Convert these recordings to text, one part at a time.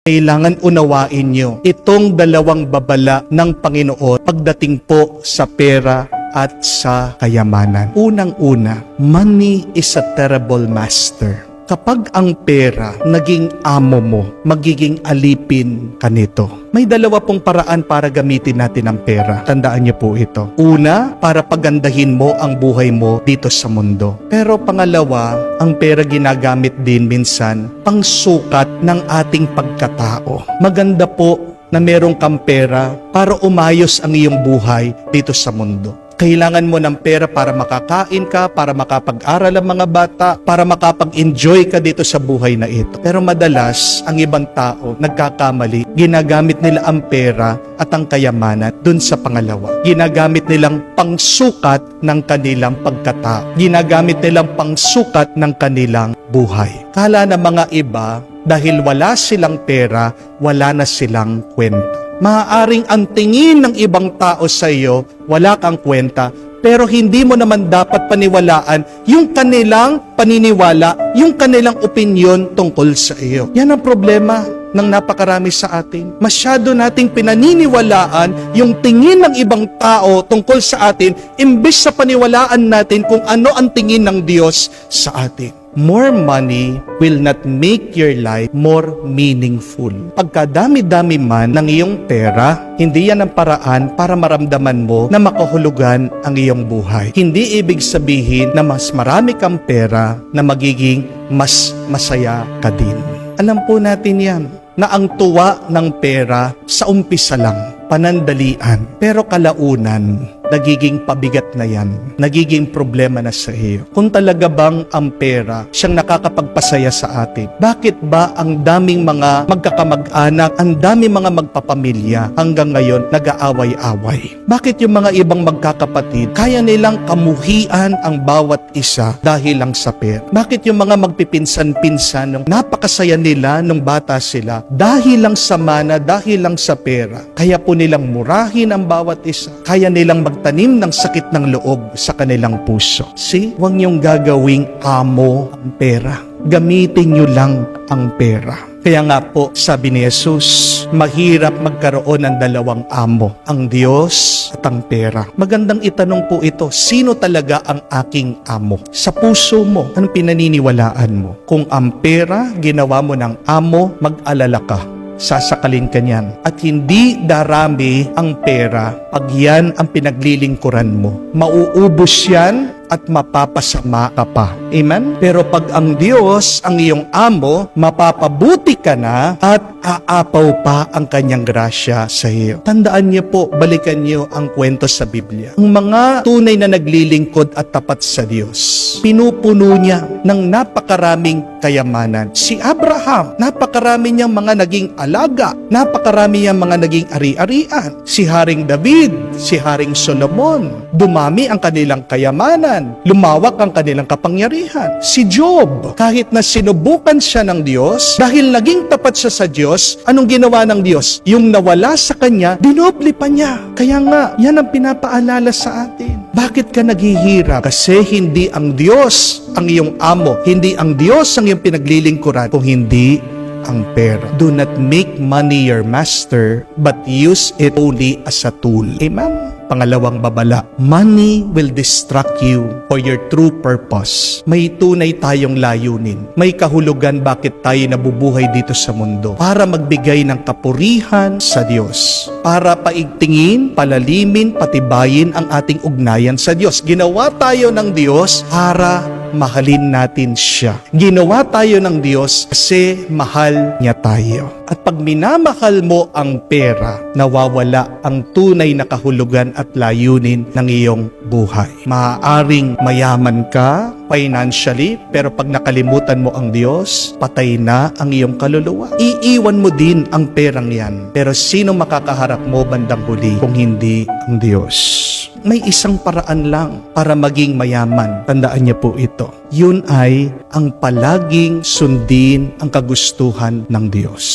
Kailangan unawain nyo itong dalawang babala ng Panginoon pagdating po sa pera at sa kayamanan. Unang-una, money is a terrible master. Kapag ang pera naging amo mo, magiging alipin ka nito. May dalawa pong paraan para gamitin natin ang pera. Tandaan niyo po ito. Una, para pagandahin mo ang buhay mo dito sa mundo. Pero pangalawa, ang pera ginagamit din minsan pangsukat ng ating pagkatao. Maganda po na merong kang pera para umayos ang iyong buhay dito sa mundo. Kailangan mo ng pera para makakain ka, para makapag-aral ang mga bata, para makapag-enjoy ka dito sa buhay na ito. Pero madalas, ang ibang tao nagkakamali. Ginagamit nila ang pera at ang kayamanan dun sa pangalawa. Ginagamit nilang pangsukat ng kanilang pagkatao. Ginagamit nilang pangsukat ng kanilang buhay. Kala ng mga iba, dahil wala silang pera, wala na silang kwenta. Maaaring ang tingin ng ibang tao sa iyo, wala kang kwenta, pero hindi mo naman dapat paniwalaan yung kanilang paniniwala, yung kanilang opinyon tungkol sa iyo. Yan ang problema ng napakarami sa atin. Masyado nating pinaniniwalaan yung tingin ng ibang tao tungkol sa atin, imbes sa paniwalaan natin kung ano ang tingin ng Diyos sa atin. More money will not make your life more meaningful. Pagkadami-dami man ng iyong pera, hindi yan ang paraan para maramdaman mo na makahulugan ang iyong buhay. Hindi ibig sabihin na mas marami kang pera na magiging mas masaya ka din. Alam po natin yan, na ang tuwa ng pera sa umpisa lang, panandalian. Pero kalaunan, nagiging pabigat na yan. Nagiging problema na sa iyo. Kung talaga bang ang pera siyang nakakapagpasaya sa atin, bakit ba ang daming mga magkakamag-anak, ang daming mga magpapamilya hanggang ngayon nag-aaway-away? Bakit yung mga ibang magkakapatid, kaya nilang kamuhian ang bawat isa dahil lang sa pera? Bakit yung mga magpipinsan-pinsan, nung napakasaya nila nung bata sila, dahil lang sa mana, dahil lang sa pera, kaya po nilang murahin ang bawat isa, kaya nilang magtanim ng sakit ng loob sa kanilang puso. See, huwag niyong gagawing amo ang pera. Gamitin niyo lang ang pera. Kaya nga po, sabi ni Jesus, mahirap magkaroon ng dalawang amo, ang Diyos at ang pera. Magandang itanong po ito, sino talaga ang aking amo? Sa puso mo, anong pinaniniwalaan mo? Kung ang pera ginawa mo ng amo, mag-alala ka. Sasakalin ka niyan. At hindi darami ang pera pag yan ang pinaglilingkuran mo. Mauubos yan at mapapasama ka pa. Amen? Pero pag ang Diyos ang iyong amo, mapapabuti ka na at aapaw pa ang kanyang grasya sa iyo. Tandaan niyo po, balikan niyo ang kwento sa Biblia. Ang mga tunay na naglilingkod at tapat sa Diyos, pinupuno niya ng napakaraming kayamanan. Si Abraham, napakarami niyang mga naging alaga, napakarami niyang mga naging ari-arian. Si Haring David, si Haring Solomon, dumami ang kanilang kayamanan, lumawak ang kanilang kapangyarihan. Si Job, kahit na sinubukan siya ng Diyos, dahil naging tapat siya sa Diyos, anong ginawa ng Diyos? Yung nawala sa kanya, dinobli pa niya. Kaya nga, yan ang pinapaalala sa atin. Bakit ka naghihirap? Kasi hindi ang Diyos ang iyong amo, hindi ang Diyos ang iyong pinaglilingkuran, kung hindi ang pera. Do not make money your master, but use it only as a tool. Amen? Pangalawang babala, money will distract you for your true purpose. May tunay tayong layunin. May kahulugan bakit tayo nabubuhay dito sa mundo. Para magbigay ng kapurihan sa Diyos. Para paigtingin, palalimin, patibayin ang ating ugnayan sa Diyos. Ginawa tayo ng Diyos para mahalin natin siya. Ginawa tayo ng Diyos kasi mahal niya tayo. At pag minamahal mo ang pera, nawawala ang tunay na kahulugan at layunin ng iyong buhay. Maaaring mayaman ka financially, pero pag nakalimutan mo ang Diyos, patay na ang iyong kaluluwa. Iiwan mo din ang perang yan. Pero sino makakaharap mo bandang huli kung hindi ang Diyos? May isang paraan lang para maging mayaman. Tandaan niyo po ito. Yun ay ang palaging sundin ang kagustuhan ng Diyos.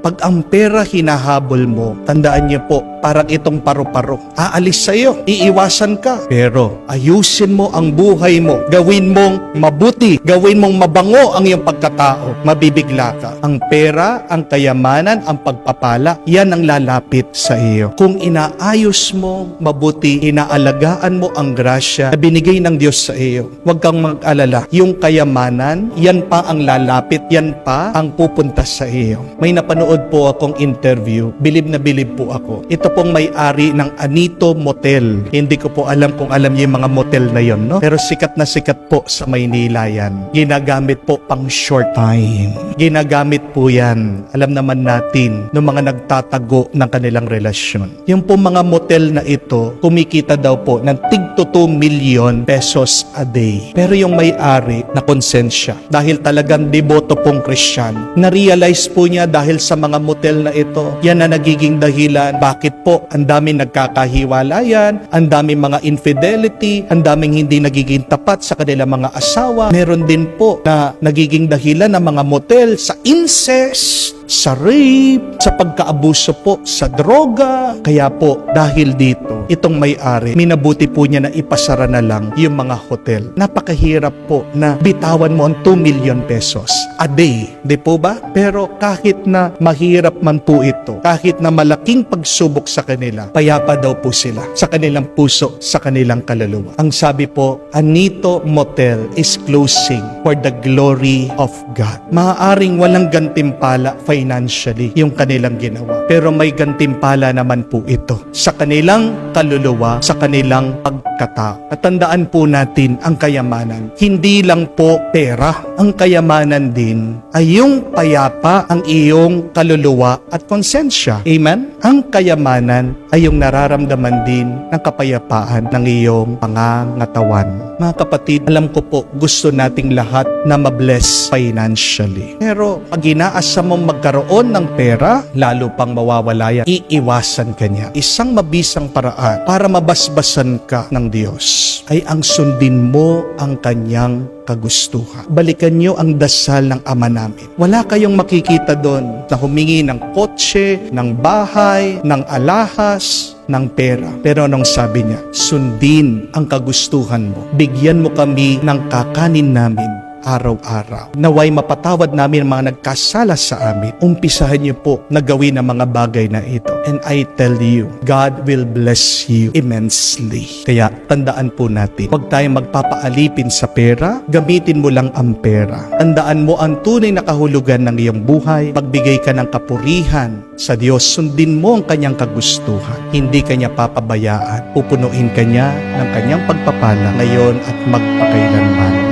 Pag ang pera hinahabol mo, tandaan niyo po, parang itong paru-paro. Aalis sa'yo, iiwasan ka. Pero ayusin mo ang buhay mo. Gawin mong mabuti. Gawin mong mabango ang iyong pagkatao. Mabibigla ka. Ang pera, ang kayamanan, ang pagpapala, yan ang lalapit sa iyo. Kung inaayos mo mabuti, inaalagaan mo ang grasya na binigay ng Diyos sa iyo, huwag kang mag-alala. Yung kayamanan, yan pa ang lalapit, yan pa ang pupunta sa iyo. May napanood po akong interview. Bilib na bilib po ako. Ito pong may-ari ng Anito Motel. Hindi ko po alam kung alam niyo yung mga motel na yon, no? Pero sikat na sikat po sa Maynila yan. Ginagamit po pang short time. Ginagamit po yan. Alam naman natin ng mga nagtatago ng kanilang relasyon. Yung po mga motel na ito, kumikita daw po ng tig to 2 million pesos a day. Pero yung may-ari na konsensya, dahil talagang deboto pong Christian, na-realize po niya dahil sa mga motel na ito, yan na nagiging dahilan bakit po ang daming nagkakahiwalayan, ang daming mga infidelity, ang daming hindi nagiging tapat sa kanilang mga asawa. Meron din po na nagiging dahilan ng mga motel sa incest, sa rape, sa pagkaabuso po sa droga. Kaya po, dahil dito, itong may-ari, minabuti po niya na ipasara na lang yung mga hotel. Napakahirap po na bitawan mo ang 2 million pesos a day. Di po ba? Pero kahit na mahirap man po ito, kahit na malaking pagsubok sa kanila, payapa daw po sila sa kanilang puso, sa kanilang kaluluwa. Ang sabi po, Anito Motel is closing for the glory of God. Maaaring walang gantimpala financially yung kanilang ginawa. Pero may gantimpala naman po ito sa kanilang kaluluwa, sa kanilang pagkatao. At tandaan po natin ang kayamanan. Hindi lang po pera. Ang kayamanan din ay yung payapa ang iyong kaluluwa at konsensya. Amen? Ang kayamanan ay yung nararamdaman din ng kapayapaan ng iyong pangangatawan. Mga kapatid, alam ko po, gusto nating lahat na mabless financially. Pero pag inaasa mong magkaroon ng pera, lalo pang mawawala yan, iiwasan ka niya. Isang mabisang paraan para mabasbasan ka ng Diyos ay ang sundin mo ang kanyang kagustuhan. Balikan niyo ang dasal ng Ama namin. Wala kayong makikita doon na humingi ng kotse, ng bahay, ng alahas, ng pera. Pero anong sabi niya? Sundin ang kagustuhan mo. Bigyan mo kami ng kakanin namin araw-araw. Naway mapatawad namin ang mga nagkasala sa amin. Umpisahan niyo po na gawin ang mga bagay na ito. And I tell you, God will bless you immensely. Kaya tandaan po natin, huwag tayong magpapaalipin sa pera, gamitin mo lang ang pera. Tandaan mo ang tunay na kahulugan ng iyong buhay, pagbigay ka ng kapurihan sa Diyos, sundin mo ang kanyang kagustuhan. Hindi kanya papabayaan. Pupunuin kanya ng kanyang pagpapala ngayon at magpakailanman.